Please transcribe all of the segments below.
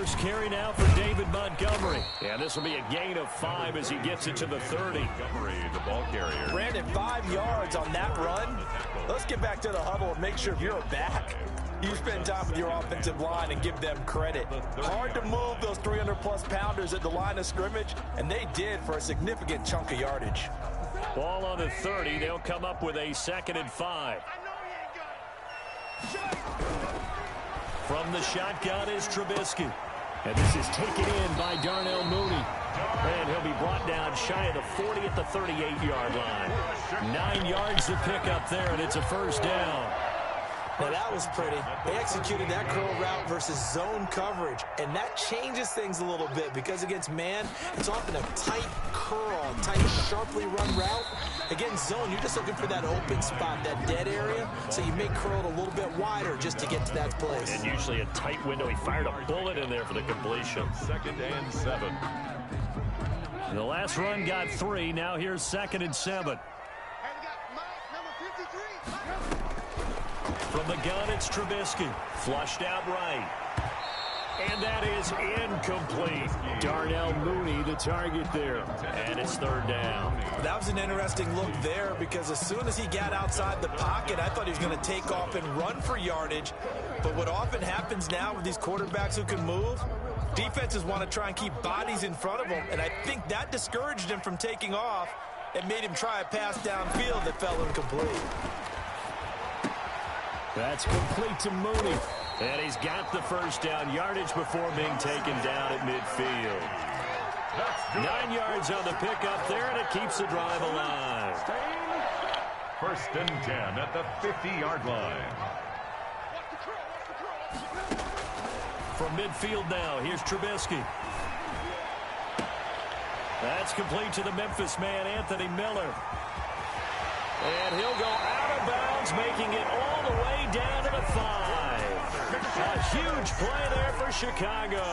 first carry now for David Montgomery. And this will be a gain of 5 as he gets it to the 30. Montgomery, the ball carrier. Brandon, 5 yards on that run. Let's get back to the huddle and make sure if you're a back, you spend time with your offensive line and give them credit. Hard to move those 300-plus pounders at the line of scrimmage, and they did for a significant chunk of yardage. Ball on the 30. They'll come up with a 2nd and 5. From the shotgun is Trubisky. And this is taken in by Darnell Mooney. And he'll be brought down shy of the 40 at the 38-yard line. 9 yards to pick up there, and it's a first down. Now that was pretty. They executed that curl route versus zone coverage, and that changes things a little bit because against man, it's often a tight curl, tight, sharply run route. Against zone, you're just looking for that open spot, that dead area, so you make curl a little bit wider just to get to that place. And usually a tight window. He fired a bullet in there for the completion. 2nd and 7. The last run got 3. Now here's 2nd and 7. From the gun, it's Trubisky. Flushed out right. And that is incomplete. Darnell Mooney, the target there. And it's 3rd down. That was an interesting look there because as soon as he got outside the pocket, I thought he was going to take off and run for yardage. But what often happens now with these quarterbacks who can move, defenses want to try and keep bodies in front of them. And I think that discouraged him from taking off and made him try a pass downfield that fell incomplete. That's complete to Mooney. And he's got the first down yardage before being taken down at midfield. 9 yards on the pickup there, and it keeps the drive alive. 1st and 10 at the 50-yard line. From midfield now, here's Trubisky. That's complete to the Memphis man, Anthony Miller. And he'll go out of bounds, making it all the way down to the 5. A huge play there for Chicago.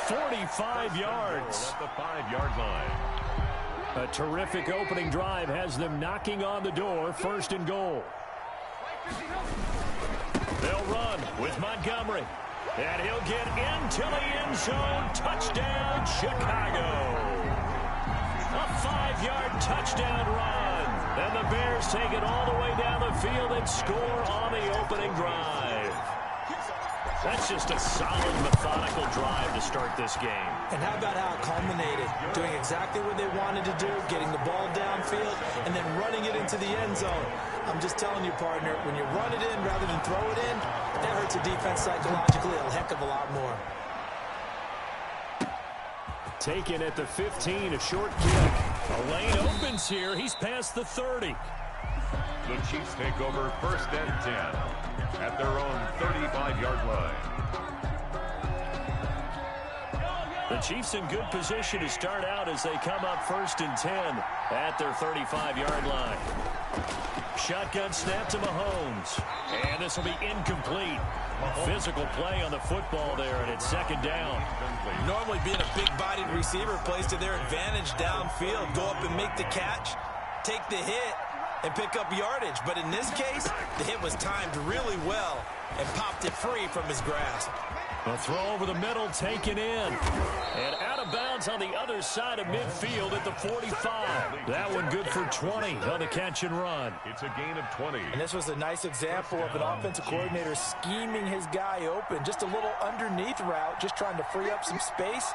45 yards. At the 5-yard line. A terrific opening drive has them knocking on the door. 1st and goal. They'll run with Montgomery. And he'll get into the end zone. Touchdown, Chicago. A 5-yard touchdown run. And the Bears take it all the way down the field and score on the opening drive. That's just a solid, methodical drive to start this game. And how about how it culminated? Doing exactly what they wanted to do, getting the ball downfield, and then running it into the end zone. I'm just telling you, partner, when you run it in rather than throw it in, that hurts a defense psychologically a heck of a lot more. Taken at the 15, a short kick. A lane opens here. He's past the 30. The Chiefs take over 1st and 10 at their own 35-yard line. The Chiefs in good position to start out as they come up 1st and 10 at their 35-yard line. Shotgun snap to Mahomes. And this will be incomplete. Physical play on the football there, and it's 2nd down. Normally being a big-bodied receiver plays to their advantage downfield. Go up and make the catch, take the hit, and pick up yardage. But in this case, the hit was timed really well and popped it free from his grasp. A throw over the middle taken in. And out of bounds on the other side of midfield at the 45. That one good for 20 on the catch and run. It's a gain of 20. And this was a nice example of an offensive coordinator scheming his guy open. Just a little underneath route, just trying to free up some space.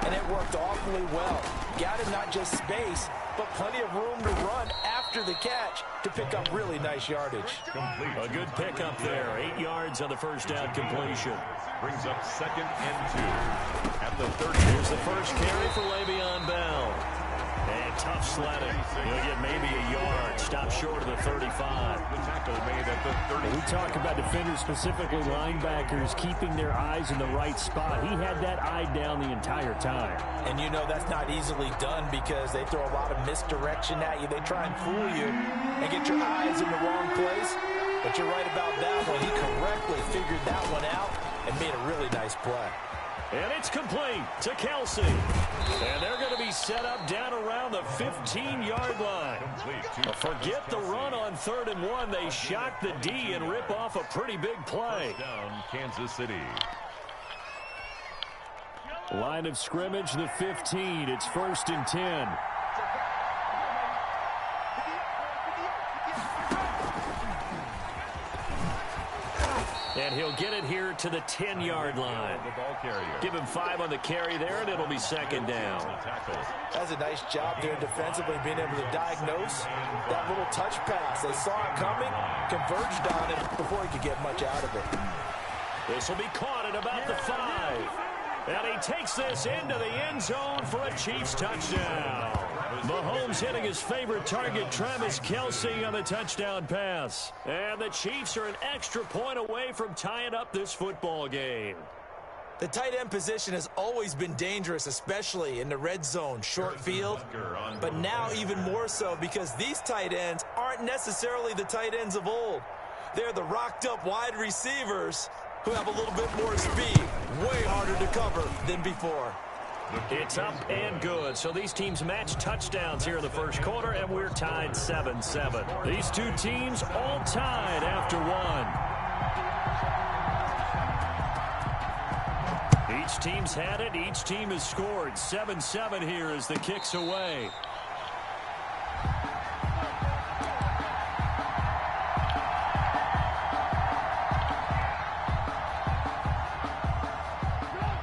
And it worked awfully well. Got him not just space, but plenty of room to run after the catch to pick up really nice yardage. Complete. A good pickup there. 8 yards on the first down completion. Brings up 2nd and 2 at the 30. Here's the first carry for Le'Veon Bell. And tough sledding. He'll get maybe a yard. Stop short of the 35. The tackle made at the 30. We talk about defenders, specifically linebackers, keeping their eyes in the right spot. He had that eye down the entire time. And you know that's not easily done because they throw a lot of misdirection at you. They try and fool you and get your eyes in the wrong place. But you're right about that one. He correctly figured that one out and made a really nice play. And it's complete to Kelsey. And they're going to be set up down around the 15-yard line. Forget the run on 3rd and 1. They shock the D and rip off a pretty big play. Down Kansas City. Line of scrimmage, the 15. It's 1st and 10. And he'll get it here to the 10-yard line. Give him 5 on the carry there, and it'll be 2nd down. That's a nice job there defensively, being able to diagnose that little touch pass. They saw it coming, converged on it before he could get much out of it. This will be caught at about the 5. And he takes this into the end zone for a Chiefs touchdown. Mahomes hitting his favorite target, Travis Kelce, on the touchdown pass. And the Chiefs are an extra point away from tying up this football game. The tight end position has always been dangerous, especially in the red zone, short field. But now even more so because these tight ends aren't necessarily the tight ends of old. They're the rocked-up wide receivers who have a little bit more speed. Way harder to cover than before. It's up and good. So these teams match touchdowns here in the first quarter, and we're tied 7-7. These two teams all tied after 1. Each team's had it. Each team has scored. 7-7 here as the kick's away.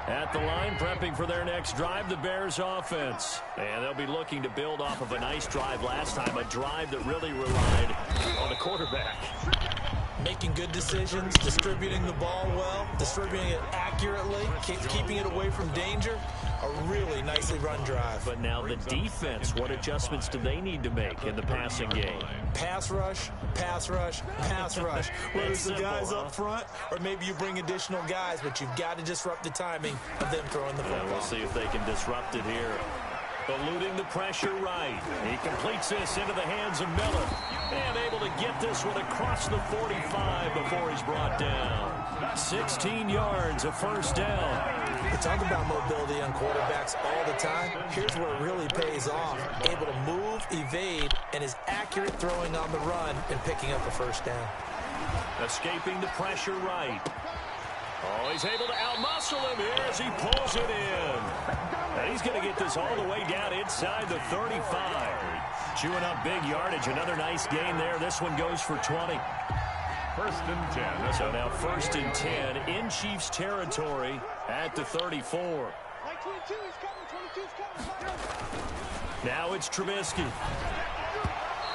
At the line, prepping for their next drive, the Bears offense. And they'll be looking to build off of a nice drive last time, a drive that really relied on the quarterback. Making good decisions, distributing the ball well, distributing it accurately, keeping it away from danger. A really nicely run drive. But now the defense, what adjustments do they need to make in the passing game? Pass rush, pass rush, pass rush. Whether it's the guys up front or maybe you bring additional guys, but you've got to disrupt the timing of them throwing the football. We'll see if they can disrupt it here. Eluding the pressure right. He completes this into the hands of Miller. And able to get this one across the 45 before he's brought down. 16 yards, a first down. We talk about mobility on quarterbacks all the time. Here's where it really pays off. Able to move, evade, and is accurate throwing on the run and picking up a first down. Escaping the pressure right. Oh, he's able to outmuscle him here as he pulls it in. And he's going to get this all the way down inside the 35. Chewing up big yardage. Another nice gain there. This one goes for 20. 1st and 10. So now 1st and 10 in Chiefs territory at the 34. Now it's Trubisky.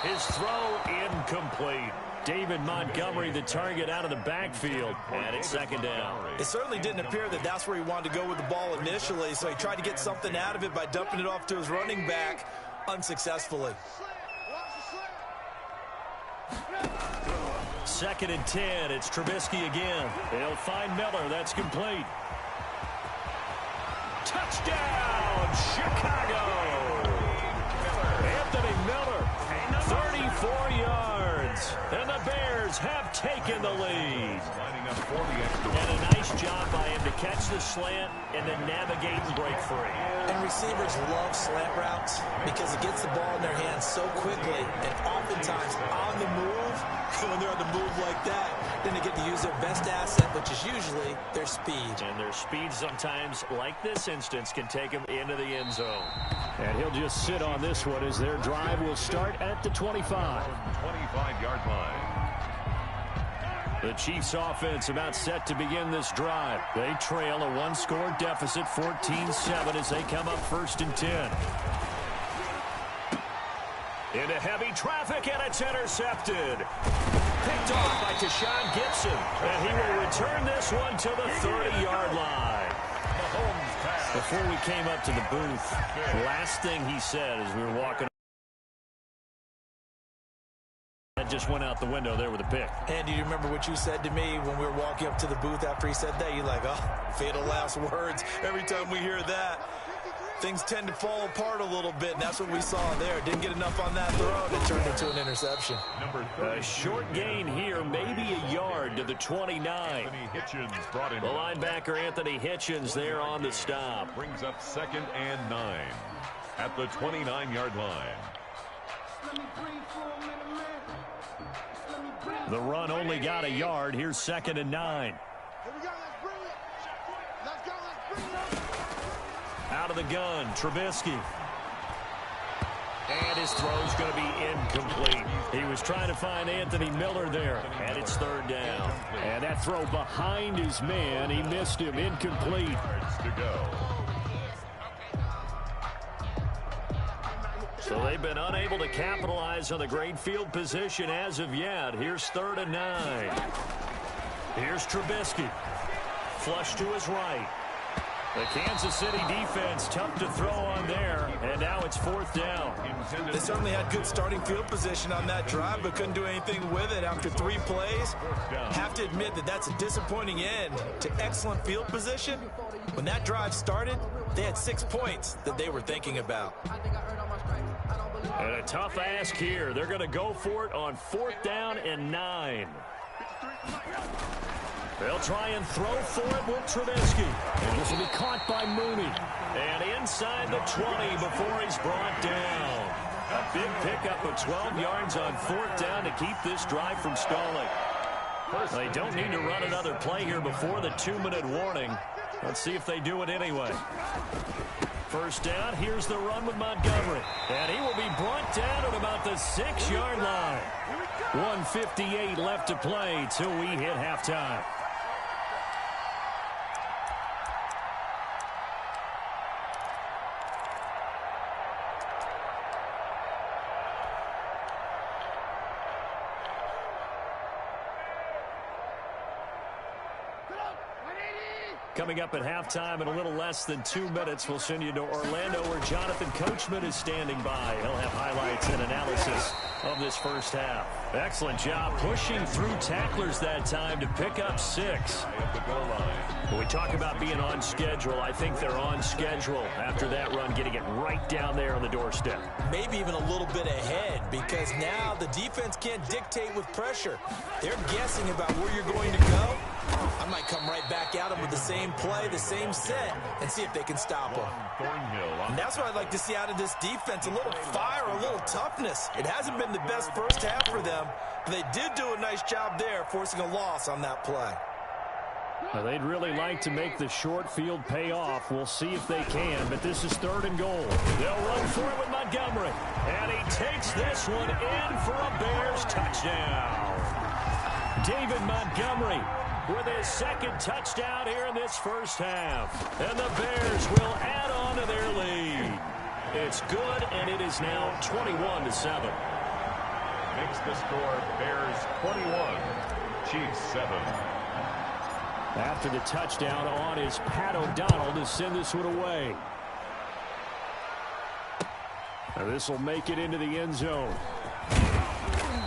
His throw incomplete. David Montgomery, the target, out of the backfield. And it's 2nd down. It certainly didn't appear that that's where he wanted to go with the ball initially, so he tried to get something out of it by dumping it off to his running back unsuccessfully. 2nd and 10. It's Trubisky again. They'll find Miller. That's complete. Touchdown, Chicago! Anthony Miller, 34 yards. And the Bears have taken the lead. And a nice job by him to catch the slant and then navigate and break free. And receivers love slant routes because it gets the ball in their hands so quickly and oftentimes on the move. When they're on the move like that, then they get to use their best asset, which is usually their speed. And their speed sometimes, like this instance, can take them into the end zone. And he'll just sit on this one as their drive will start at the 25. 25-yard line. The Chiefs offense about set to begin this drive. They trail a one-score deficit, 14-7, as they come up 1st and 10. Into heavy traffic, and it's intercepted. Picked off by Tashawn Gibson. And he will return this one to the 30-yard line. Before we came up to the booth, last thing he said as we were walking, that just went out the window there with a pick. And do you remember what you said to me when we were walking up to the booth after he said that? You're like, oh, fatal last words. Every time we hear that, things tend to fall apart a little bit, and that's what we saw there. Didn't get enough on that throw, and it turned into an interception. A short gain here, maybe a yard to the 29. The linebacker Anthony Hitchens there on the stop. Brings up 2nd and 9 at the 29-yard line. The run only got a yard. Here's 2nd and 9. Out of the gun, Trubisky. And his throw's going to be incomplete. He was trying to find Anthony Miller there, and it's third down. And that throw behind his man, he missed him, incomplete. To go. So they've been unable to capitalize on the great field position as of yet. Here's 3rd and 9. Here's Trubisky. Flush to his right. The Kansas City defense tough to throw on there, and now it's 4th down. They certainly had good starting field position on that drive, but couldn't do anything with it after 3 plays. Have to admit that that's a disappointing end to excellent field position. When that drive started, they had 6 points that they were thinking about. And a tough ask here. They're going to go for it on 4th down and 9. They'll try and throw for it with Trubisky. And this will be caught by Mooney. And inside the 20 before he's brought down. A big pickup of 12 yards on 4th down to keep this drive from stalling. They don't need to run another play here before the 2-minute warning. Let's see if they do it anyway. First down, here's the run with Montgomery. And he will be brought down at about the 6-yard line. 1:58 left to play till we hit halftime. Coming up at halftime in a little less than 2 minutes, we'll send you to Orlando where Jonathan Coachman is standing by. He'll have highlights and analysis of this first half. Excellent job pushing through tacklers that time to pick up 6. When we talk about being on schedule, I think they're on schedule after that run, getting it right down there on the doorstep. Maybe even a little bit ahead, because now the defense can't dictate with pressure. They're guessing about where you're going to go. I might come right back at them with the same play, the same set, and see if they can stop them. And that's what I'd like to see out of this defense, a little fire, a little toughness. It hasn't been the best first half for them, but they did do a nice job there, forcing a loss on that play. Well, they'd really like to make the short field pay off. We'll see if they can, but this is 3rd and goal. They'll run for it with Montgomery, and he takes this one in for a Bears touchdown. David Montgomery with his 2nd touchdown here in this first half. And the Bears will add on to their lead. It's good, and it is now 21-7. Makes the score Bears 21, Chiefs 7. After the touchdown on is Pat O'Donnell to send this one away. Now this will make it into the end zone.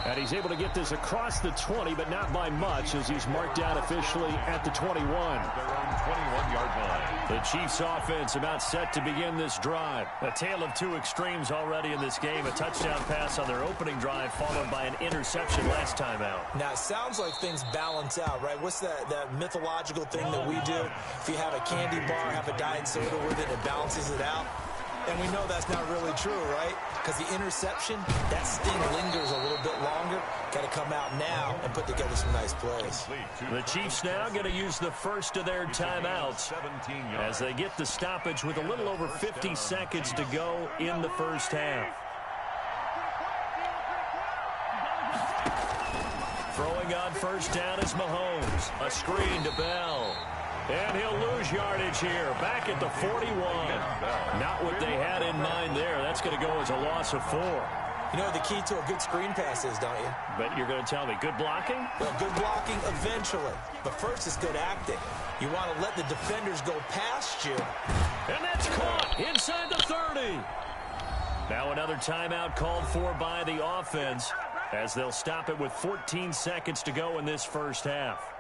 And he's able to get this across the 20, but not by much, as he's marked down officially at the 21. Their own 21-yard line. The Chiefs offense about set to begin this drive. A tale of 2 extremes already in this game. A touchdown pass on their opening drive, followed by an interception last time out. Now, it sounds like things balance out, right? What's that mythological thing that we do? If you have a candy bar, have a diet soda with it, it balances it out. And we know that's not really true, right? Because the interception, that sting lingers a little bit longer. Got to come out now and put together some nice plays. The Chiefs now going to use the first of their timeouts as they get the stoppage with a little over 50 seconds to go in the first half. Throwing on first down is Mahomes. A screen to Bell. And he'll lose yardage here. Back at the 41. Not what they had in mind there. That's going to go as a loss of 4. You know what the key to a good screen pass is, don't you? But you're going to tell me, good blocking? Well, good blocking eventually. But first is good acting. You want to let the defenders go past you. And that's caught inside the 30. Now another timeout called for by the offense as they'll stop it with 14 seconds to go in this first half.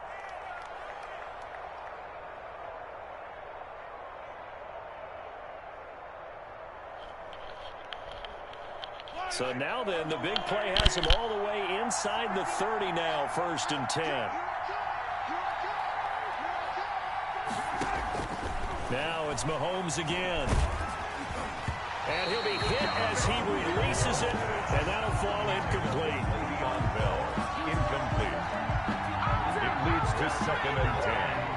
So now then, the big play has him all the way inside the 30 now, 1st and 10. Now it's Mahomes again. And he'll be hit as he releases it, and that'll fall incomplete. On Bell, incomplete. It leads to 2nd and 10.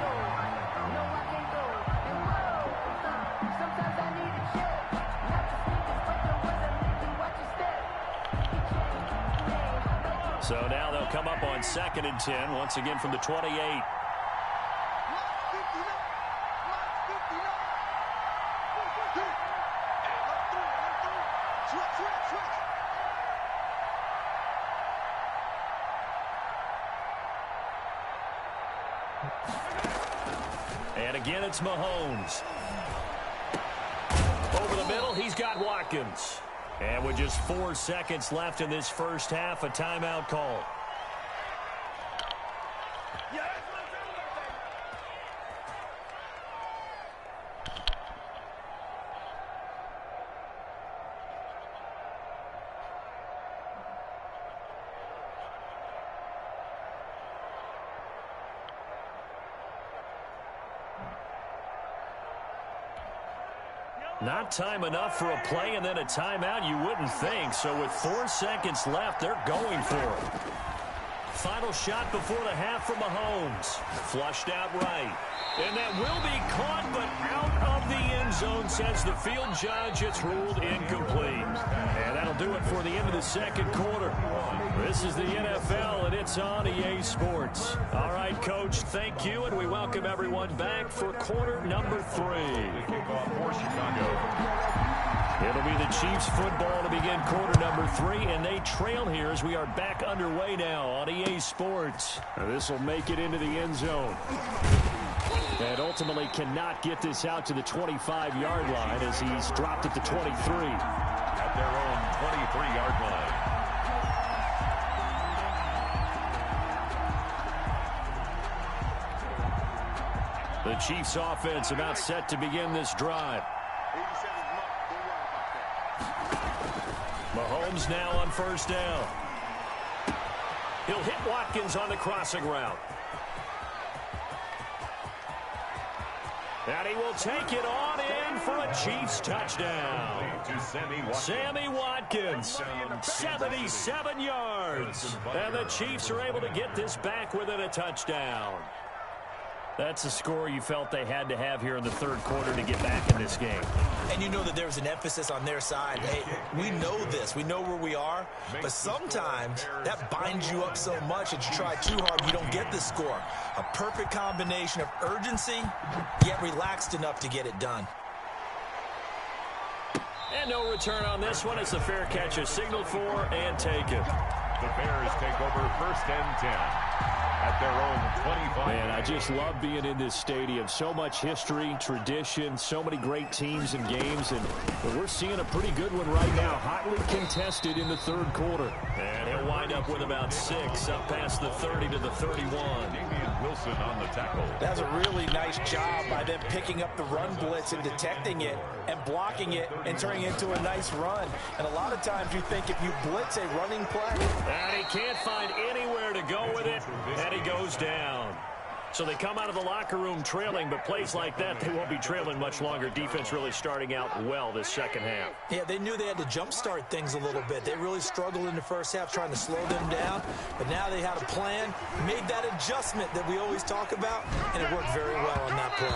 So now they'll come up on 2nd and 10, once again from the 28. And again, it's Mahomes. Over the middle, he's got Watkins. And with just 4 seconds left in this first half, a timeout call. Not time enough for a play and then a timeout, you wouldn't think. So with 4 seconds left, they're going for it. Final shot before the half from Mahomes. Flushed out right. And that will be caught, but out of the end zone, says the field judge. It's ruled incomplete. And that'll do it for the end of the second quarter. This is the NFL, and it's on EA Sports. All right, Coach, thank you, and we welcome everyone back for quarter number 3. Kickoff for Chicago. It'll be the Chiefs football to begin quarter number 3, and they trail here as we are back underway now on EA Sports. This will make it into the end zone. And ultimately cannot get this out to the 25-yard line as he's dropped at the 23. At their own 23-yard line. The Chiefs offense about set to begin this drive. Mahomes now on first down. He'll hit Watkins on the crossing route. And he will take it on in for a Chiefs touchdown. Sammy Watkins, 77 yards. And the Chiefs are able to get this back within a touchdown. That's a score you felt they had to have here in the third quarter to get back in this game. And you know that there's an emphasis on their side. Hey, we know this. We know where we are. But sometimes that binds you up so much that you try too hard, you don't get the score. A perfect combination of urgency, yet relaxed enough to get it done. And no return on this one. It's a fair catch is signaled for and taken. The Bears take over 1st and 10. At their own 25. Man, I just love being in this stadium. So much history, tradition, so many great teams and games, and we're seeing a pretty good one right now. Hotly contested in the third quarter. And he'll wind up with about 6 up past the 30 to the 31. Damian Wilson on the tackle. That's a really nice job by them picking up the run blitz and detecting it and blocking it and turning it into a nice run. And a lot of times you think if you blitz a running play. And he can't find anywhere to go with it. And he goes down. So they come out of the locker room trailing, but plays like that, they won't be trailing much longer. Defense really starting out well this second half. Yeah, they knew they had to jumpstart things a little bit. They really struggled in the first half trying to slow them down, but now they had a plan, made that adjustment that we always talk about, and it worked very well on that play.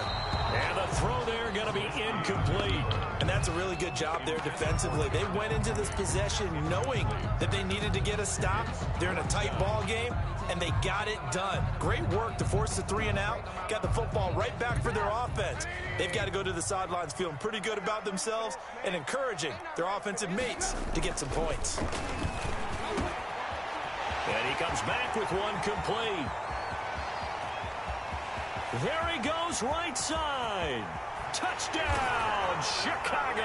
And the throw there going to be incomplete. And that's a really good job there defensively. They went into this possession knowing that they needed to get a stop. They're in a tight ball game, and they got it done. Great work to force the 3 and out. Got the football right back for their offense. They've got to go to the sidelines feeling pretty good about themselves and encouraging their offensive mates to get some points. And he comes back with one complete. There he goes, right side. Touchdown, Chicago.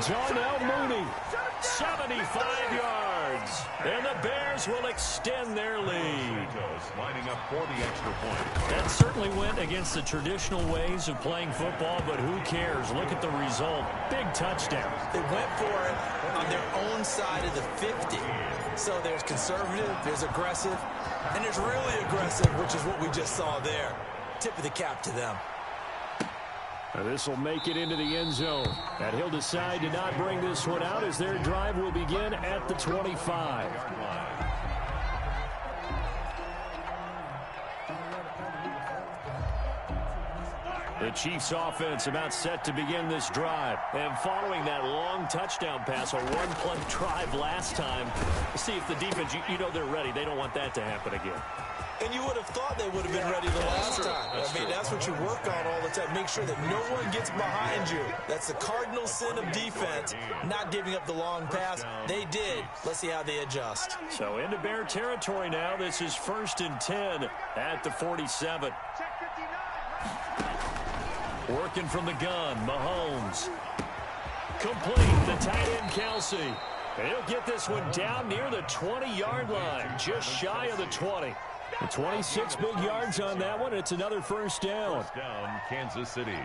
Darnell Mooney, 75 yards. And the Bears will extend their lead. Lining up for the extra point. That certainly went against the traditional ways of playing football, but who cares? Look at the result. Big touchdown. They went for it on their own side of the 50. So there's conservative, there's aggressive, and there's really aggressive, which is what we just saw there. Tip of the cap to them. This will make it into the end zone. And he'll decide to not bring this one out as their drive will begin at the 25. The Chiefs offense about set to begin this drive. And following that long touchdown pass, a one-play drive last time, see if the defense, you know they're ready. They don't want that to happen again. And you would have thought they would have been ready the last time. I mean, that's what you work on all the time. Make sure that no one gets behind you. That's the cardinal sin of defense, not giving up the long pass. They did. Let's see how they adjust. So into Bear territory now. This is 1st and 10 at the 47. Working from the gun, Mahomes. Complete, the tight end, Kelsey. He'll get this one down near the 20-yard line, just shy of the 20. The 26 big yards on that one. It's another first down. First down, Kansas City.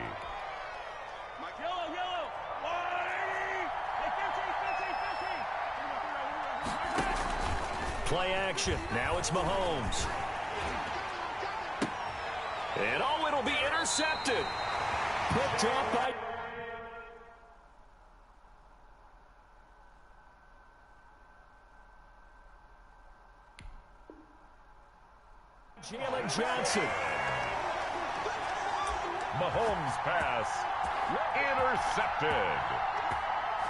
Play action. Now it's Mahomes. And oh, it'll be intercepted. Picked up by... Jalen Johnson. Mahomes pass intercepted.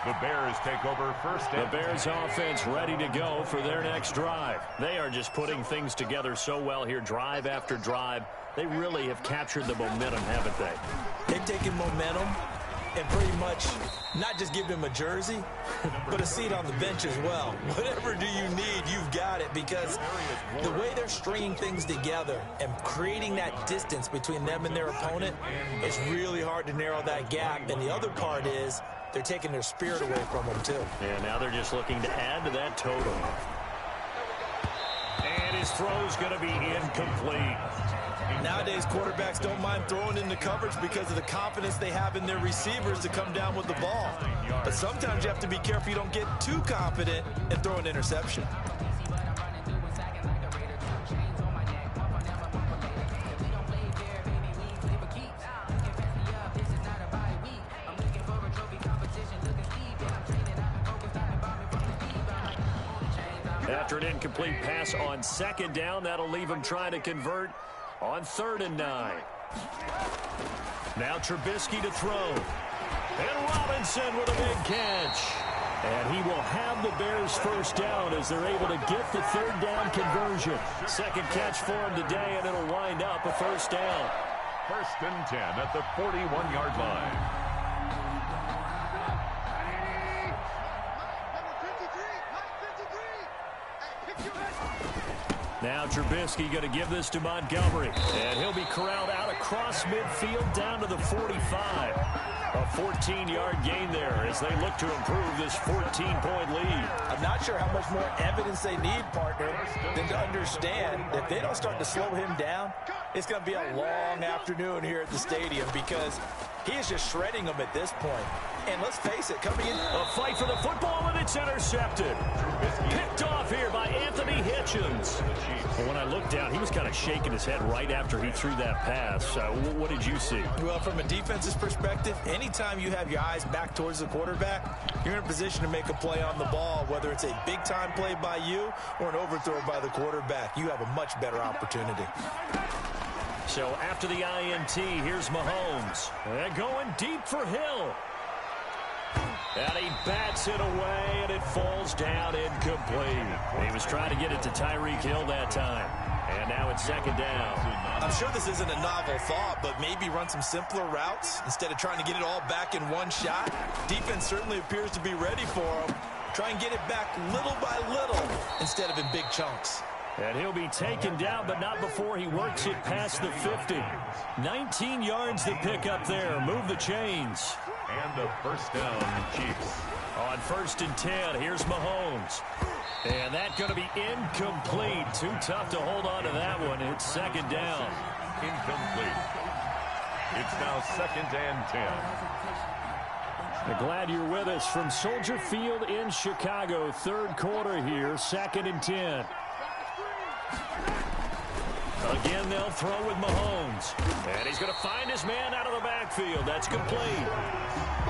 The Bears take over first. The Bears offense ready to go for their next drive. They are just putting things together so well here, drive after drive. They really have captured the momentum, haven't they? They've taken momentum and pretty much not just give him a jersey, but a seat on the bench as well. Whatever do you need, you've got it, because the way they're stringing things together and creating that distance between them and their opponent, it's really hard to narrow that gap. And the other part is they're taking their spirit away from them, too. And now they're just looking to add to that total. And his throw's going to be incomplete. Nowadays, quarterbacks don't mind throwing into coverage because of the confidence they have in their receivers to come down with the ball. But sometimes you have to be careful you don't get too confident and throw an interception. After an incomplete pass on 2nd down, that'll leave him trying to convert on 3rd and 9. Now Trubisky to throw. And Robinson with a big catch. And he will have the Bears first down as they're able to get the 3rd down conversion. 2nd catch for him today, and it'll wind up a first down. 1st and 10 at the 41-yard line. Now Trubisky going to give this to Montgomery. And he'll be corralled out across midfield down to the 45. A 14-yard gain there as they look to improve this 14-point lead. I'm not sure how much more evidence they need, partner, than to understand that if they don't start to slow him down, it's going to be a long afternoon here at the stadium, because he is just shredding them at this point. And let's face it, coming in... A fight for the football, and it's intercepted. Picked off here by Anthony Hitchens. Well, when I looked down, he was kind of shaking his head right after he threw that pass. What did you see? Well, from a defense's perspective, anytime you have your eyes back towards the quarterback, you're in a position to make a play on the ball, whether it's a big-time play by you or an overthrow by the quarterback. You have a much better opportunity. So after the INT, here's Mahomes. And going deep for Hill. And he bats it away, and it falls down incomplete. He was trying to get it to Tyreek Hill that time. And now it's 2nd down. I'm sure this isn't a novel thought, but maybe run some simpler routes instead of trying to get it all back in one shot. Defense certainly appears to be ready for him. Try and get it back little by little instead of in big chunks. And he'll be taken down, but not before he works it past the 50. 19 yards to pick up there. Move the chains. And a first down, Chiefs. On 1st and 10, here's Mahomes. And that's going to be incomplete. Too tough to hold on to that one. It's 2nd down. Incomplete. It's now 2nd and 10. Glad you're with us from Soldier Field in Chicago. 3rd quarter here, 2nd and 10. Again, they'll throw with Mahomes. And he's going to find his man out of the backfield. That's complete.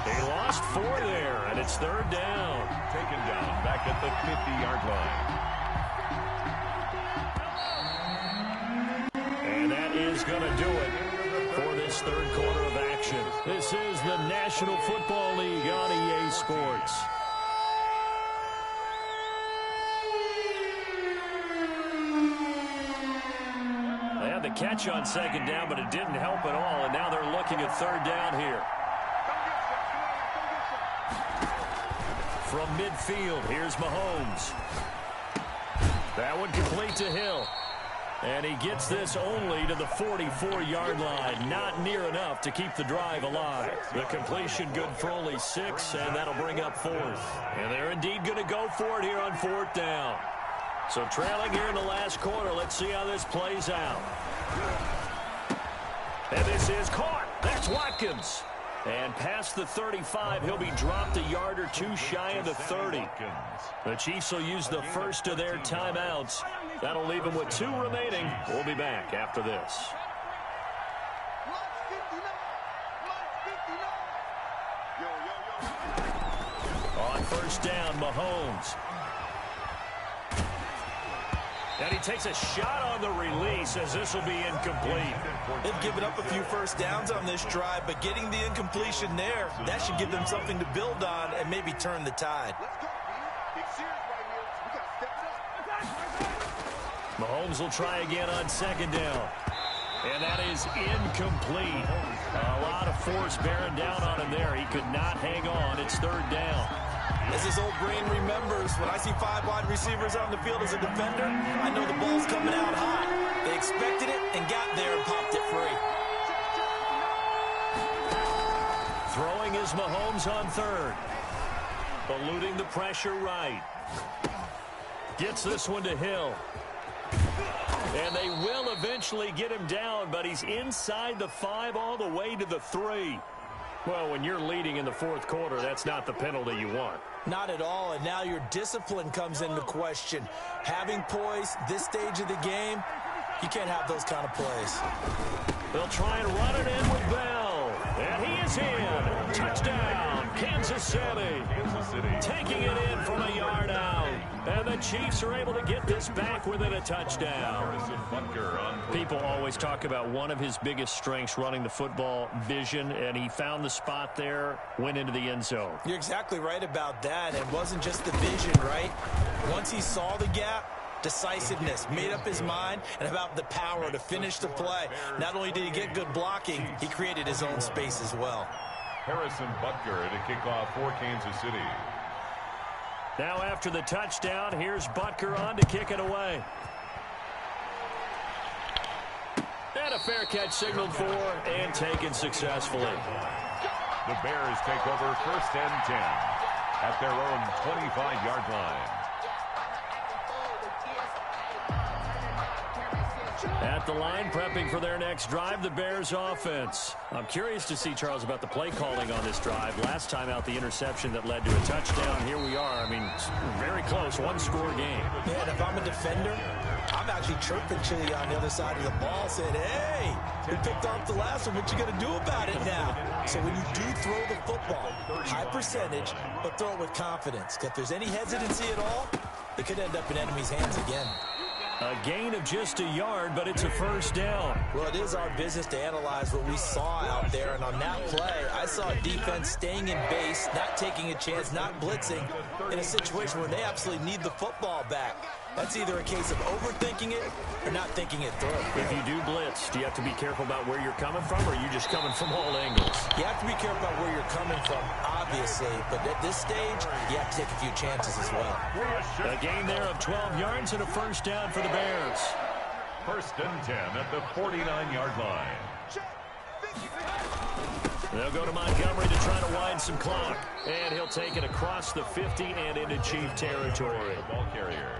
He lost 4 there, and it's 3rd down. Taken down back at the 50-yard line. And that is going to do it. for this third quarter of action. This is the National Football League on EA Sports. They had the catch on second down, but it didn't help at all, and now they're looking at third down here. From midfield, here's Mahomes. That one complete to Hill. And he gets this only to the 44-yard line. Not near enough to keep the drive alive. The completion good for only 6, and that'll bring up fourth. And they're indeed going to go for it here on fourth down. So trailing here in the last quarter. Let's see how this plays out. And this is caught. That's Watkins. And past the 35, he'll be dropped a yard or two shy of the 30. The Chiefs will use the first of their timeouts. That'll leave them with 2 remaining. We'll be back after this. On first down, Mahomes. And he takes a shot on the release as this will be incomplete. They've given up a few first downs on this drive, but getting the incompletion there, that should give them something to build on and maybe turn the tide. Mahomes will try again on second down. And that is incomplete. A lot of force bearing down on him there. He could not hang on. It's third down. As his old brain remembers, when I see 5 wide receivers on the field as a defender, I know the ball's coming out hot. They expected it and got there and popped it free. Throwing is Mahomes on third. Eluding the pressure right. Gets this one to Hill. And they will eventually get him down, but he's inside the 5 all the way to the 3. Well, when you're leading in the fourth quarter, that's not the penalty you want. Not at all, and now your discipline comes into question. Having poise this stage of the game, you can't have those kind of plays. They'll try and run it in with Bell. And he is in. Touchdown, Kansas City. Taking it in from a yard out. And the Chiefs are able to get this back within a touchdown. People always talk about one of his biggest strengths, running the football, vision, and he found the spot there, went into the end zone. You're exactly right about that. It wasn't just the vision, right? Once he saw the gap, decisiveness, made up his mind, and about the power to finish the play. Not only did he get good blocking, he created his own space as well. Harrison Butker to kick off for Kansas City. Now after the touchdown, here's Butker on to kick it away. And a fair catch signaled for and taken successfully. The Bears take over first and 10 at their own 25-yard line. At the line, prepping for their next drive, the Bears offense. I'm curious to see, Charles, about the play calling on this drive. Last time out, the interception that led to a touchdown. Here we are. I mean, very close, one-score game. Yeah, and if I'm a defender, I'm actually chirping Chili on the other side of the ball, saying, hey, we picked off the last one. What you going to do about it now? So when you do throw the football, high percentage, but throw it with confidence. If there's any hesitancy at all, it could end up in enemy's hands again. A gain of just a yard, but it's a first down. Well, it is our business to analyze what we saw out there, and on that play, I saw defense staying in base, not taking a chance, not blitzing, in a situation where they absolutely need the football back. That's either a case of overthinking it or not thinking it through. If you do blitz, do you have to be careful about where you're coming from, or are you just coming from all angles? You have to be careful about where you're coming from, obviously, but at this stage, you have to take a few chances as well. A gain there of 12 yards and a first down for the Bears. First and 10 at the 49-yard line. They'll go to Montgomery to try to wind some clock. And he'll take it across the 50 and into Chief territory. Ball carrier.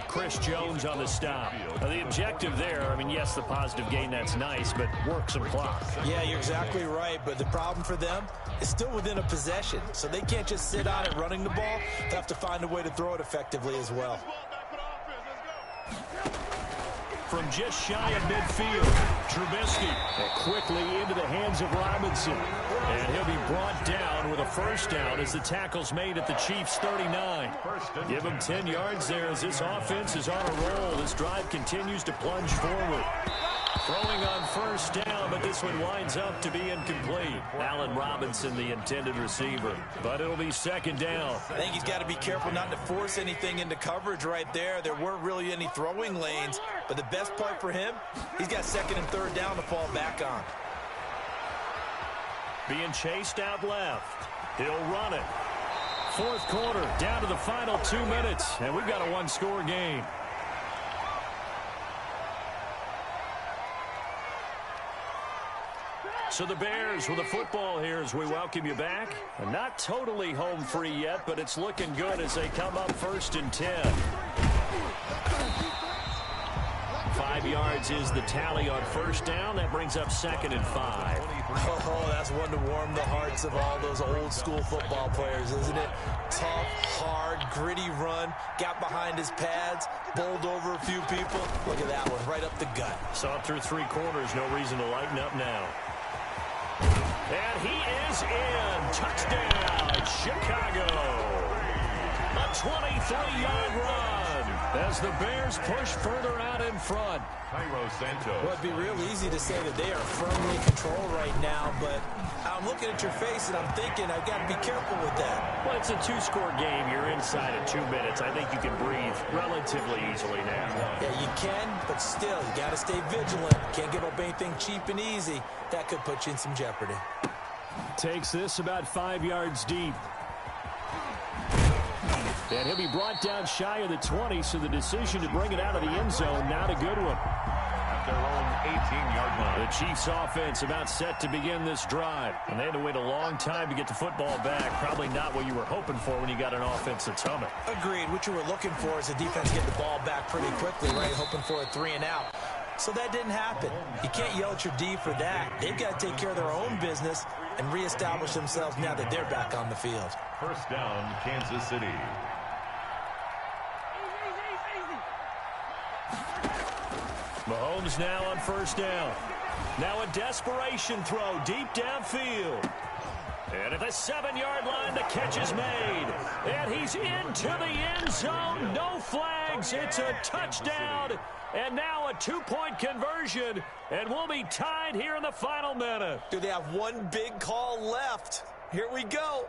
Chris Jones on the stop. The objective there, I mean, yes, the positive gain, that's nice, but work some clock. Yeah, you're exactly right, but the problem for them is still within a possession, so they can't just sit on it running the ball. They have to find a way to throw it effectively as well. From just shy of midfield, Trubisky quickly into the hands of Robinson. And he'll be brought down with a first down as the tackle's made at the Chiefs' 39. Give him 10 yards there as this offense is on a roll. This drive continues to plunge forward. Throwing on first down, but this one winds up to be incomplete. Allen Robinson, the intended receiver. But it'll be second down. I think he's got to be careful not to force anything into coverage right there. There weren't really any throwing lanes. But the best part for him, he's got second and third down to fall back on. Being chased out left. He'll run it. Fourth quarter, down to the final 2 minutes. And we've got a one-score game. So the Bears with the football here as we welcome you back. And not totally home free yet, but it's looking good as they come up first and 10. 5 yards is the tally on first down. That brings up second and 5. Oh, that's one to warm the hearts of all those old school football players, isn't it? Tough, hard, gritty run. Got behind his pads, bowled over a few people. Look at that one, right up the gut. Saw it through 3 quarters. No reason to lighten up now. And he is in. Touchdown, Chicago. A 23-yard run as the Bears push further out in front. Cairo Santos. Well, it'd be real easy to say that they are firmly in control right now, but I'm looking at your face and I'm thinking I've got to be careful with that. Well, it's a 2-score game. You're inside of 2 minutes. I think you can breathe relatively easily now. Yeah, you can, but still, you got to stay vigilant. Can't give up anything cheap and easy. That could put you in some jeopardy. Takes this about 5 yards deep. And he'll be brought down shy of the 20, so the decision to bring it out of the end zone, not a good one. At their own 18-yard line. The Chiefs offense about set to begin this drive. And they had to wait a long time to get the football back. Probably not what you were hoping for when you got an offense that's humming. Agreed. What you were looking for is the defense get the ball back pretty quickly, right? Hoping for a 3 and out. So that didn't happen. You can't yell at your D for that. They've got to take care of their own business and reestablish themselves now that they're back on the field. First down, Kansas City. Mahomes now on first down. Now a desperation throw deep downfield. And at the 7-yard line, the catch is made. And he's into the end zone. No flags. It's a touchdown. And now a 2-point conversion. And we'll be tied here in the final minute. Do they have one big call left? Here we go.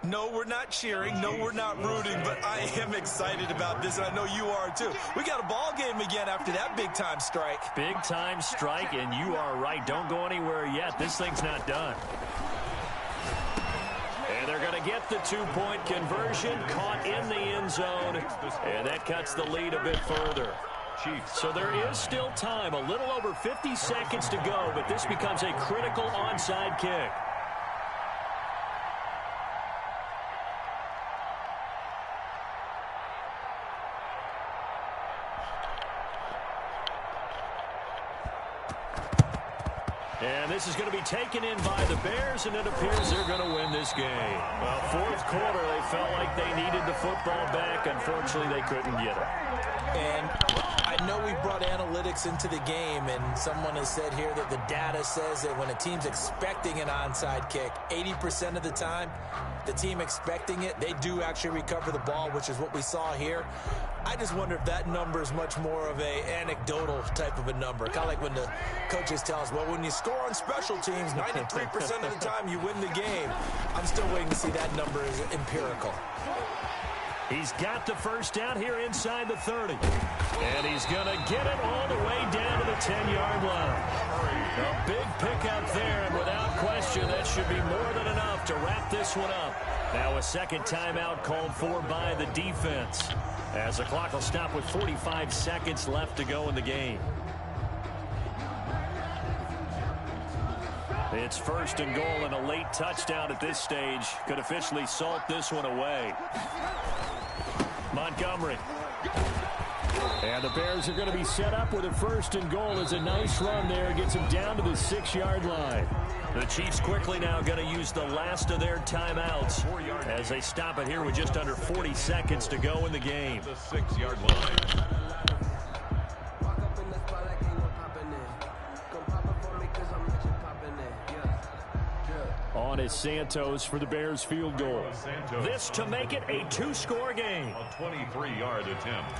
No, we're not cheering. No, we're not rooting. But I am excited about this, and I know you are too. We got a ball game again after that big-time strike. Big-time strike, and you are right. Don't go anywhere yet. This thing's not done. And they're going to get the 2-point conversion, caught in the end zone, and that cuts the lead a bit further. So there is still time, a little over 50 seconds to go, but this becomes a critical onside kick. And this is going to be taken in by the Bears, and it appears they're going to win this game. Well, fourth quarter, they felt like they needed the football back. Unfortunately, they couldn't get it. And I know we brought analytics into the game, and someone has said here that the data says that when a team's expecting an onside kick, 80% of the time, the team expecting it, they do actually recover the ball, which is what we saw here. I just wonder if that number is much more of a anecdotal type of a number. Kind of like when the coaches tell us, well, when you score on special teams, 93% of the time you win the game. I'm still waiting to see that number is empirical. He's got the first down here inside the 30. And he's going to get it all the way down to the 10-yard line. A big pickup there, and without question, that should be more than enough to wrap this one up. Now a second timeout called for by the defense, as the clock will stop with 45 seconds left to go in the game. It's first and goal, and a late touchdown at this stage could officially salt this one away. Montgomery. And the Bears are going to be set up with a first and goal. As a nice run there, gets them down to the 6-yard line. The Chiefs quickly now going to use the last of their timeouts as they stop it here with just under 40 seconds to go in the game. The 6-yard line. On is Santos for the Bears field goal. This to make it a 2-score game. A 23-yard attempt.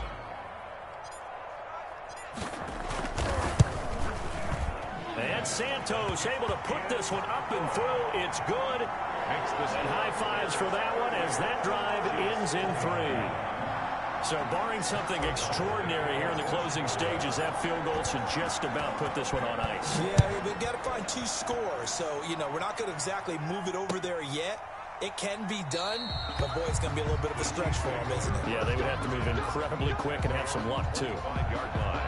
And Santos able to put this one up and through. It's good. And high fives for that one as that drive ends in 3. So barring something extraordinary here in the closing stages, that field goal should just about put this one on ice. Yeah, we've got to find 2 scores. So, we're not going to exactly move it over there yet. It can be done, but boy, it's going to be a little bit of a stretch for them, isn't it? Yeah, they would have to move incredibly quick and have some luck, too. 5-yard line.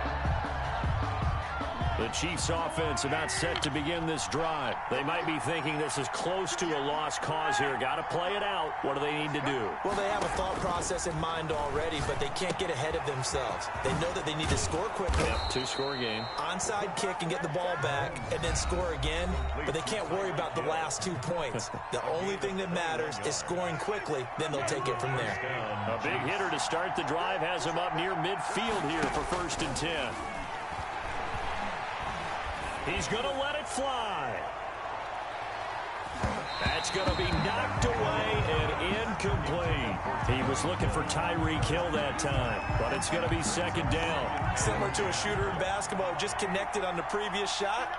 The Chiefs offense about set to begin this drive. They might be thinking this is close to a lost cause here. Got to play it out. What do they need to do? Well, they have a thought process in mind already, but they can't get ahead of themselves. They know that they need to score quickly. Yep, 2-score game. Onside kick and get the ball back and then score again, but they can't worry about the last 2 points. The only thing that matters is scoring quickly, then they'll take it from there. A big hitter to start the drive has him up near midfield here for 1st and 10. He's going to let it fly. That's going to be knocked away and incomplete. He was looking for Tyreek Hill that time, but it's going to be 2nd down. Similar to a shooter in basketball, just connected on the previous shot.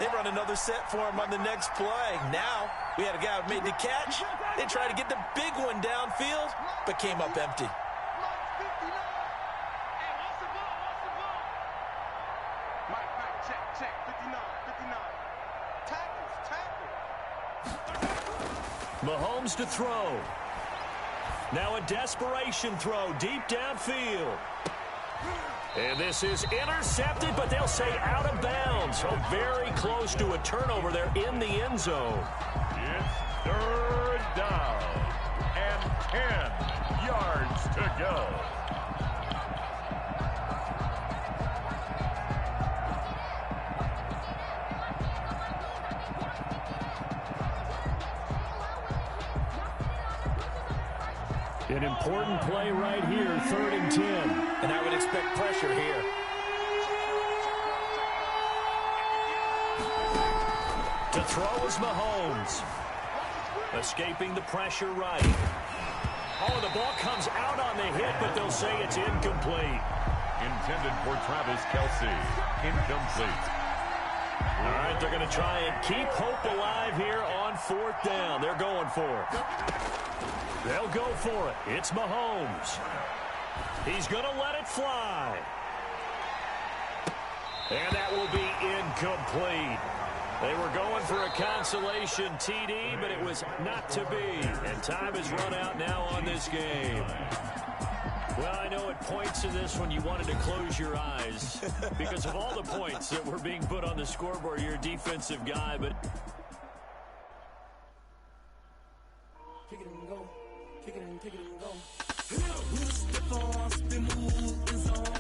They run another set for him on the next play. Now, we had a guy who made the catch. They tried to get the big one downfield, but came up empty. Mahomes to throw. Now a desperation throw deep downfield. And this is intercepted, but they'll say out of bounds. So very close to a turnover there in the end zone. It's 3rd down and 10 yards to go. An important play right here, 3rd and 10. And I would expect pressure here. To throw is Mahomes. Escaping the pressure right. Oh, the ball comes out on the hit, but they'll say it's incomplete. Intended for Travis Kelce. Incomplete. All right, they're going to try and keep hope alive here on 4th down. They're going for it. They'll go for it. It's Mahomes. He's going to let it fly. And that will be incomplete. They were going for a consolation TD, but it was not to be. And time has run out now on this game. Well, I know at points in this one you wanted to close your eyes because of all the points that were being put on the scoreboard. You're a defensive guy, but... Kick it and go. Kick it and go. Who step on, spin move, in zone.